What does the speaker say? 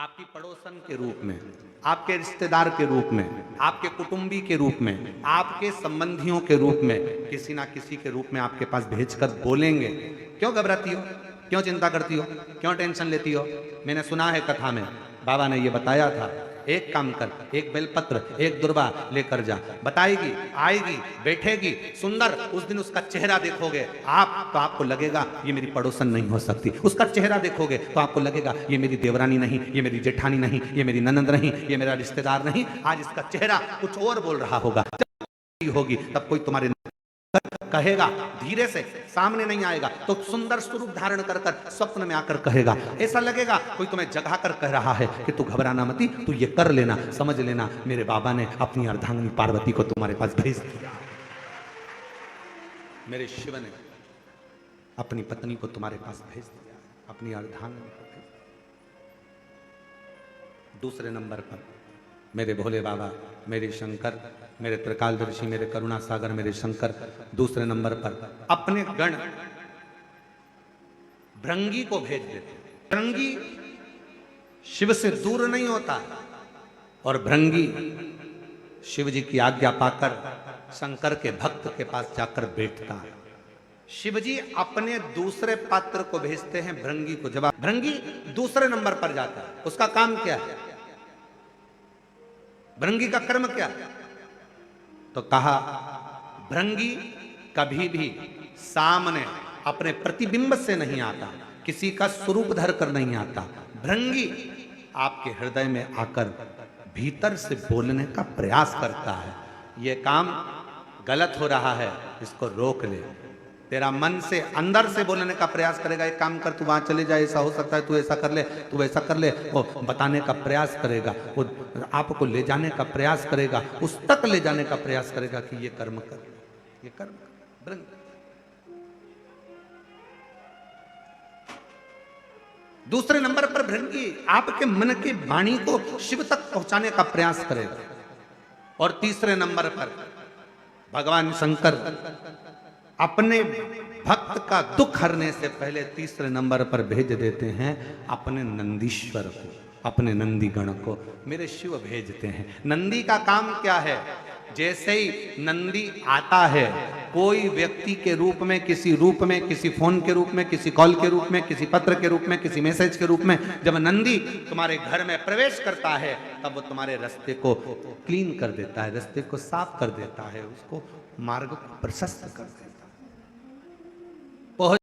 आपकी पड़ोसन के रूप में, आपके रिश्तेदार के रूप में, आपके कुटुंबी के रूप में, आपके संबंधियों के रूप में, किसी ना किसी के रूप में आपके पास भेजकर बोलेंगे। क्यों घबराती हो? क्यों चिंता करती हो? क्यों टेंशन लेती हो? मैंने सुना है कथा में, बाबा ने ये बताया था, एक काम कर, एक बेलपत्र, एक दुर्वा लेकर जा, बताएगी, आएगी, बैठेगी, सुंदर, उस दिन उसका चेहरा देखोगे आप तो आपको लगेगा ये मेरी पड़ोसन नहीं हो सकती। उसका चेहरा देखोगे तो आपको लगेगा ये मेरी देवरानी नहीं, ये मेरी जेठानी नहीं, ये मेरी ननंद नहीं, ये मेरा रिश्तेदार नहीं। आज इसका चेहरा कुछ और बोल रहा होगा। जब होगी तब कोई तुम्हारे कहेगा, धीरे से, सामने नहीं आएगा तो सुंदर स्वरूप धारण कर कर स्वप्न में आकर कहेगा। ऐसा लगेगा कोई तुम्हें जगा कर कह रहा है कि तू घबराना मती, तू ये कर लेना, समझ लेना मेरे बाबा ने अपनी अर्धांगिनी पार्वती को तुम्हारे पास भेज दिया, मेरे शिव ने अपनी पत्नी को तुम्हारे पास भेज दिया, अपनी अर्धांगिनी को भेज दिया। दूसरे नंबर पर मेरे भोले बाबा, मेरे शंकर, मेरे त्रिकालदर्शी, मेरे करुणा सागर, मेरे शंकर दूसरे नंबर पर अपने गण भृंगी को भेज देते। भृंगी शिव से दूर नहीं होता और भृंगी शिव जी की आज्ञा पाकर शंकर के भक्त के पास जाकर बैठता है। शिव जी अपने दूसरे पात्र को भेजते हैं भृंगी को। जब भृंगी दूसरे नंबर पर जाता है, उसका काम क्या है? भृंगी का कर्म क्या है? तो कहा, भृंगी कभी भी सामने अपने प्रतिबिंब से नहीं आता, किसी का स्वरूप धर कर नहीं आता। भृंगी आपके हृदय में आकर भीतर से बोलने का प्रयास करता है। यह काम गलत हो रहा है, इसको रोक ले। तेरा मन से अंदर से बोलने का प्रयास करेगा, एक काम कर, तू वहां चले जाए, ऐसा हो सकता है, तू ऐसा कर ले, तू वैसा कर ले। वो बताने का प्रयास करेगा, वो आपको ले जाने का प्रयास करेगा, उस तक ले जाने का प्रयास करेगा कि ये कर्म कर, ये कर्म कर। दूसरे नंबर पर भृंगी आपके मन की वाणी को शिव तक पहुंचाने का प्रयास करेगा। और तीसरे नंबर पर भगवान शंकर अपने भक्त का दुख हरने से पहले तीसरे नंबर पर भेज देते हैं अपने नंदीश्वर को, अपने नंदी गण को। मेरे शिव भेजते हैं। नंदी का काम क्या है? जैसे ही नंदी आता है, कोई व्यक्ति के रूप में, किसी रूप में, किसी फोन के रूप में, किसी कॉल के रूप में, किसी पत्र के रूप में, किसी मैसेज के रूप में, जब नंदी तुम्हारे घर में प्रवेश करता है तब वो तुम्हारे रास्ते को क्लीन कर देता है, रास्ते को साफ कर देता है, उसको मार्ग को प्रशस्त कर देता है।